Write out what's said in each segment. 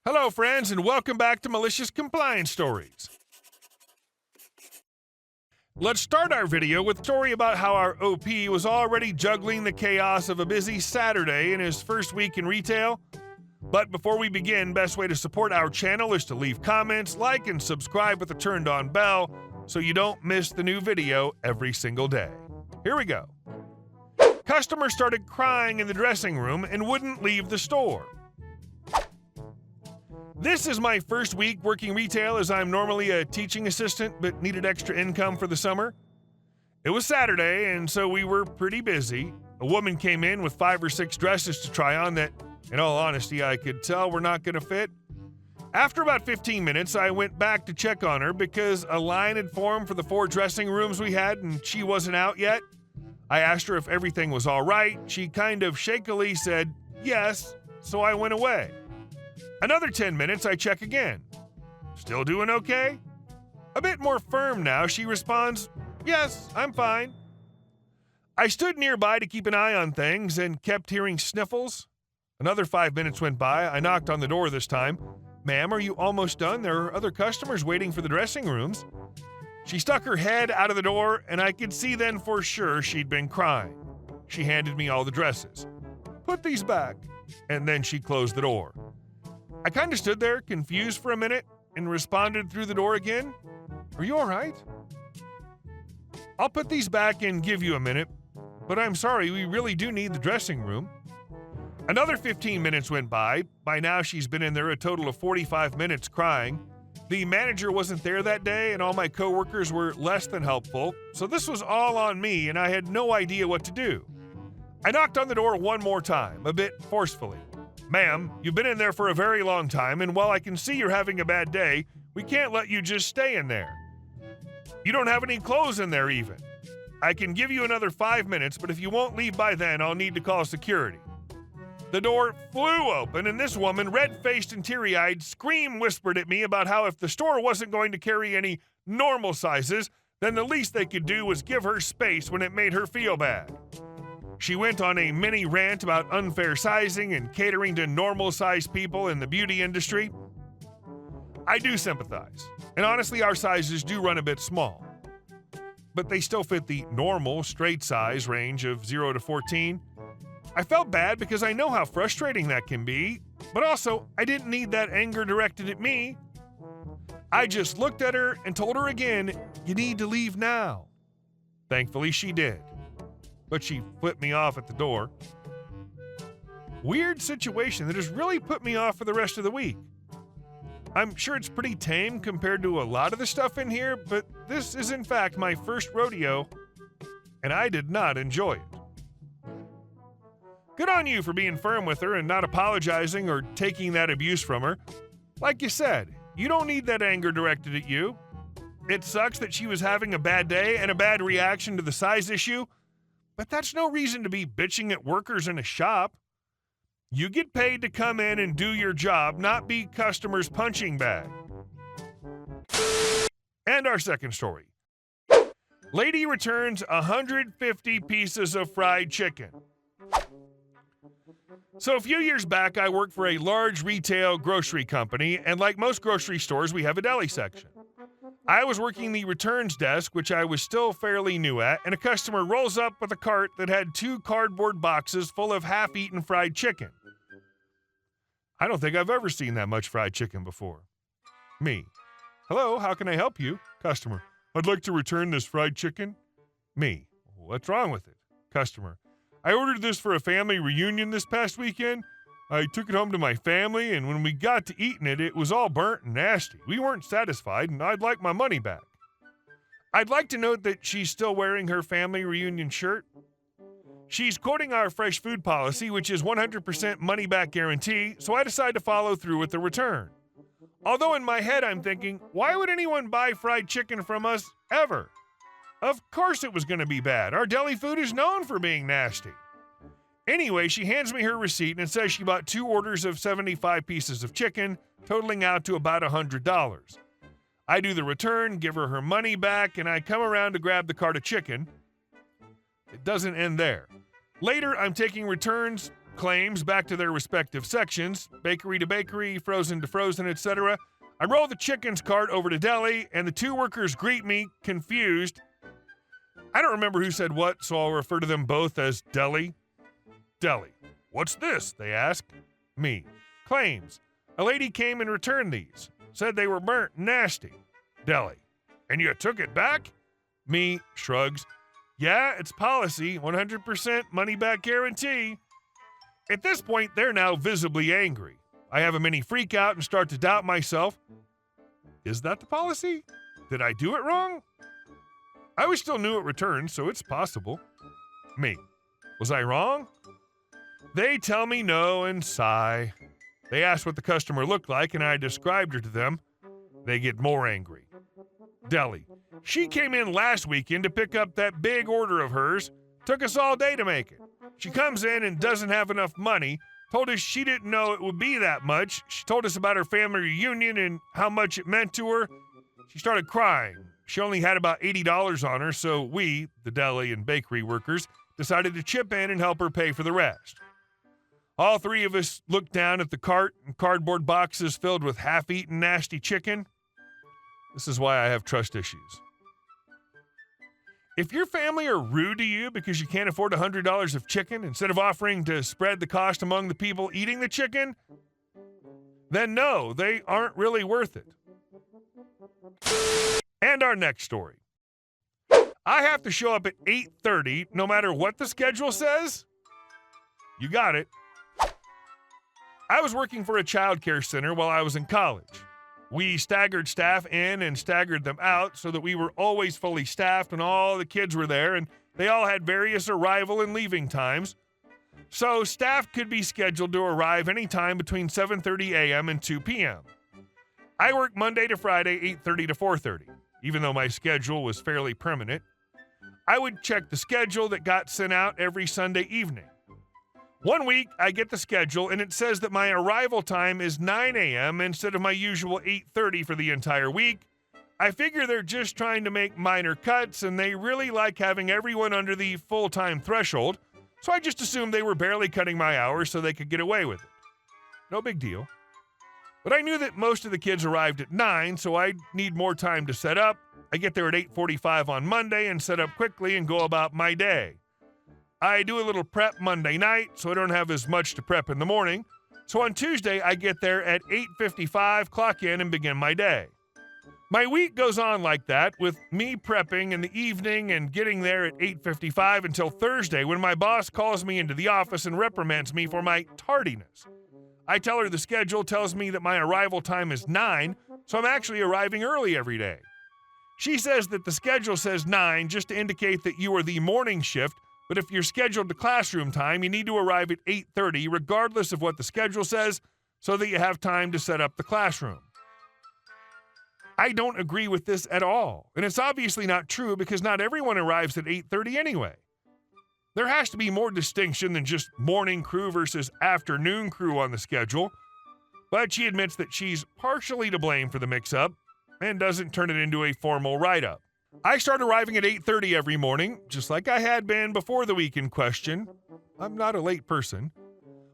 Hello, friends, and welcome back to Malicious Compliance Stories. Let's start our video with a story about how our OP was already juggling the chaos of a busy Saturday in his first week in retail. But before we begin, best way to support our channel is to leave comments, like, and subscribe with the turned-on bell so you don't miss the new video every single day. Here we go. Customer started crying in the dressing room and wouldn't leave the store. This is my first week working retail, as I'm normally a teaching assistant but needed extra income for the summer. It was Saturday, and so we were pretty busy. A woman came in with 5 or 6 dresses to try on that, in all honesty, I could tell were not going to fit. After about 15 minutes, I went back to check on her because a line had formed for the 4 dressing rooms we had, and she wasn't out yet. I asked her if everything was all right. She kind of shakily said yes, so I went away. Another 10 minutes, I check again. Still doing okay? A bit more firm now, she responds, yes, I'm fine. I stood nearby to keep an eye on things and kept hearing sniffles. Another 5 minutes went by. I knocked on the door this time. Ma'am, are you almost done? There are other customers waiting for the dressing rooms. She stuck her head out of the door, and I could see then for sure she'd been crying. She handed me all the dresses. Put these back. And then she closed the door. I kind of stood there, confused for a minute, and responded through the door again. Are you all right? I'll put these back and give you a minute, but I'm sorry, we really do need the dressing room. Another 15 minutes went by. By now, she's been in there a total of 45 minutes crying. The manager wasn't there that day, and all my coworkers were less than helpful, so this was all on me, and I had no idea what to do. I knocked on the door one more time, a bit forcefully. Ma'am, you've been in there for a very long time, and while I can see you're having a bad day, we can't let you just stay in there. You don't have any clothes in there even. I can give you another 5 minutes, but if you won't leave by then, I'll need to call security. The door flew open, and this woman, red-faced and teary-eyed, whispered at me about how if the store wasn't going to carry any normal sizes, then the least they could do was give her space when it made her feel bad. She went on a mini rant about unfair sizing and catering to normal-sized people in the beauty industry. I do sympathize, and honestly, our sizes do run a bit small. But they still fit the normal, straight size range of 0 to 14. I felt bad because I know how frustrating that can be, but also, I didn't need that anger directed at me. I just looked at her and told her again, you need to leave now. Thankfully, she did. But she flipped me off at the door. Weird situation that has really put me off for the rest of the week. I'm sure it's pretty tame compared to a lot of the stuff in here, but this is in fact my first rodeo, and I did not enjoy it. Good on you for being firm with her and not apologizing or taking that abuse from her. Like you said, you don't need that anger directed at you. It sucks that she was having a bad day and a bad reaction to the size issue, but that's no reason to be bitching at workers in a shop. You get paid to come in and do your job, not be customers' punching bag. And our second story. Lady returns 150 pieces of fried chicken. So a few years back, I worked for a large retail grocery company, and like most grocery stores, we have a deli section. I was working the returns desk, which I was still fairly new at, and a customer rolls up with a cart that had 2 cardboard boxes full of half-eaten fried chicken. I don't think I've ever seen that much fried chicken before. Me. Hello, how can I help you? Customer. I'd like to return this fried chicken. Me. What's wrong with it? Customer. I ordered this for a family reunion this past weekend. I took it home to my family, and when we got to eating it, it was all burnt and nasty. We weren't satisfied, and I'd like my money back. I'd like to note that she's still wearing her family reunion shirt. She's quoting our fresh food policy, which is 100% money-back guarantee, so I decide to follow through with the return. Although in my head I'm thinking, why would anyone buy fried chicken from us ever? Of course it was going to be bad. Our deli food is known for being nasty. Anyway, she hands me her receipt and says she bought 2 orders of 75 pieces of chicken, totaling out to about $100. I do the return, give her money back, and I come around to grab the cart of chicken. It doesn't end there. Later, I'm taking returns, claims back to their respective sections, bakery to bakery, frozen to frozen, etc. I roll the chicken's cart over to deli, and the two workers greet me, confused. I don't remember who said what, so I'll refer to them both as deli. Deli. What's this? They ask. Me. Claims. A lady came and returned these. Said they were burnt and nasty. Deli. And you took it back? Me. Shrugs. Yeah, it's policy. 100% money-back guarantee. At this point, they're now visibly angry. I have a mini freak out and start to doubt myself. Is that the policy? Did I do it wrong? I was still new at returns, so it's possible. Me. Was I wrong? They tell me no and sigh. They ask what the customer looked like, and I described her to them. They get more angry. Deli. She came in last weekend to pick up that big order of hers. Took us all day to make it. She comes in and doesn't have enough money. Told us she didn't know it would be that much. She told us about her family reunion and how much it meant to her. She started crying. She only had about $80 on her, so we, the deli and bakery workers, decided to chip in and help her pay for the rest. All three of us looked down at the cart and cardboard boxes filled with half-eaten nasty chicken. This is why I have trust issues. If your family are rude to you because you can't afford $100 of chicken instead of offering to spread the cost among the people eating the chicken, then no, they aren't really worth it. And our next story. I have to show up at 8:30 no matter what the schedule says? You got it. I was working for a child care center while I was in college. We staggered staff in and staggered them out so that we were always fully staffed when all the kids were there, and they all had various arrival and leaving times. So staff could be scheduled to arrive anytime between 7:30 a.m. and 2 p.m. I worked Monday to Friday, 8:30 to 4:30. Even though my schedule was fairly permanent, I would check the schedule that got sent out every Sunday evening. One week, I get the schedule, and it says that my arrival time is 9 a.m. instead of my usual 8:30 for the entire week. I figure they're just trying to make minor cuts, and they really like having everyone under the full-time threshold, so I just assumed they were barely cutting my hours so they could get away with it. No big deal. But I knew that most of the kids arrived at 9, so I'd need more time to set up. I get there at 8:45 on Monday and set up quickly and go about my day. I do a little prep Monday night, so I don't have as much to prep in the morning. So on Tuesday, I get there at 8:55, clock in, and begin my day. My week goes on like that, with me prepping in the evening and getting there at 8:55 until Thursday, when my boss calls me into the office and reprimands me for my tardiness. I tell her the schedule tells me that my arrival time is 9, so I'm actually arriving early every day. She says that the schedule says 9 just to indicate that you are the morning shift, but if you're scheduled to classroom time, you need to arrive at 8:30 regardless of what the schedule says so that you have time to set up the classroom. I don't agree with this at all, and it's obviously not true because not everyone arrives at 8:30 anyway. There has to be more distinction than just morning crew versus afternoon crew on the schedule, but she admits that she's partially to blame for the mix-up and doesn't turn it into a formal write-up. I start arriving at 8:30 every morning, just like I had been before the week in question. I'm not a late person.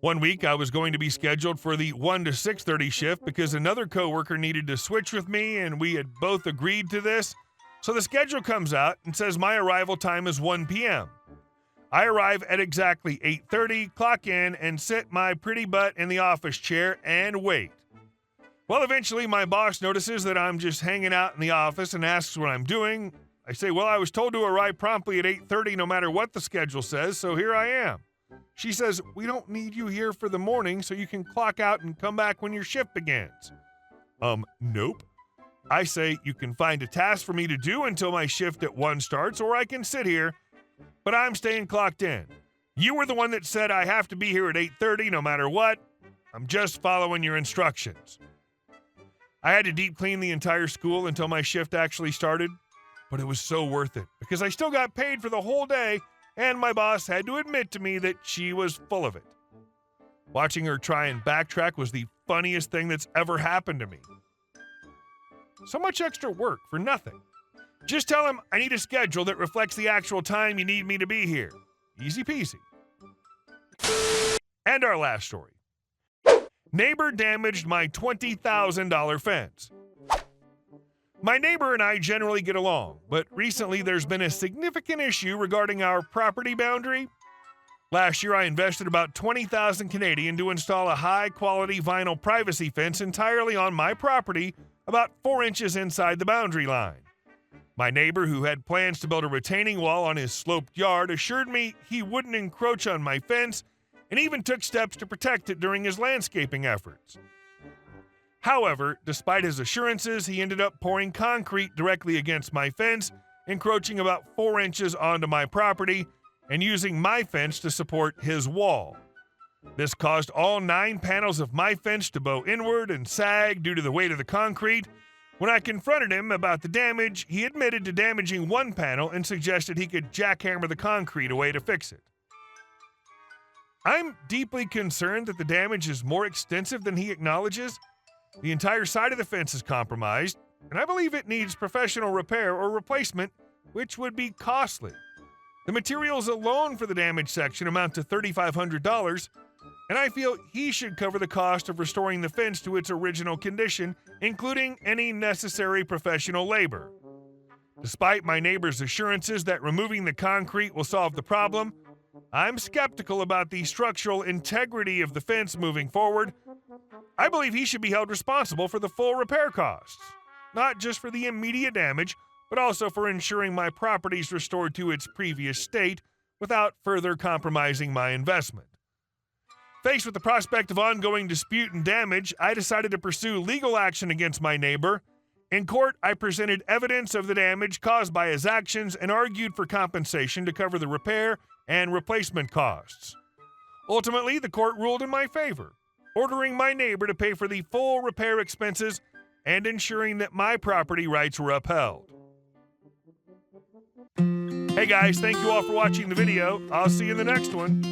One week, I was going to be scheduled for the 1 to 6:30 shift because another coworker needed to switch with me, and we had both agreed to this. So the schedule comes out and says my arrival time is 1 p.m. I arrive at exactly 8:30, clock in, and sit my pretty butt in the office chair and wait. Well, eventually my boss notices that I'm just hanging out in the office and asks what I'm doing. I say, well, I was told to arrive promptly at 8:30 no matter what the schedule says, so here I am. She says, we don't need you here for the morning so you can clock out and come back when your shift begins. Nope. I say, you can find a task for me to do until my shift at 1 starts, or I can sit here, but I'm staying clocked in. You were the one that said I have to be here at 8:30 no matter what. I'm just following your instructions. I had to deep clean the entire school until my shift actually started, but it was so worth it because I still got paid for the whole day, and my boss had to admit to me that she was full of it. Watching her try and backtrack was the funniest thing that's ever happened to me. So much extra work for nothing. Just tell him I need a schedule that reflects the actual time you need me to be here. Easy peasy. And our last story. Neighbor damaged my $20,000 fence. My neighbor and I generally get along, but recently there's been a significant issue regarding our property boundary. Last year I invested about 20,000 Canadian to install a high-quality vinyl privacy fence entirely on my property, about 4 inches inside the boundary line. My neighbor, who had plans to build a retaining wall on his sloped yard, assured me he wouldn't encroach on my fence and even took steps to protect it during his landscaping efforts. However, despite his assurances, he ended up pouring concrete directly against my fence, encroaching about 4 inches onto my property and using my fence to support his wall. This caused all 9 panels of my fence to bow inward and sag due to the weight of the concrete. When I confronted him about the damage, he admitted to damaging one panel and suggested he could jackhammer the concrete away to fix it. I'm deeply concerned that the damage is more extensive than he acknowledges. The entire side of the fence is compromised, and I believe it needs professional repair or replacement, which would be costly. The materials alone for the damaged section amount to $3,500, and I feel he should cover the cost of restoring the fence to its original condition, including any necessary professional labor. Despite my neighbor's assurances that removing the concrete will solve the problem, I'm skeptical about the structural integrity of the fence moving forward. I believe he should be held responsible for the full repair costs, not just for the immediate damage, but also for ensuring my property is restored to its previous state without further compromising my investment. Faced with the prospect of ongoing dispute and damage, I decided to pursue legal action against my neighbor. In court, I presented evidence of the damage caused by his actions and argued for compensation to cover the repair and replacement costs. Ultimately, the court ruled in my favor, ordering my neighbor to pay for the full repair expenses and ensuring that my property rights were upheld. Hey guys, thank you all for watching the video. I'll see you in the next one.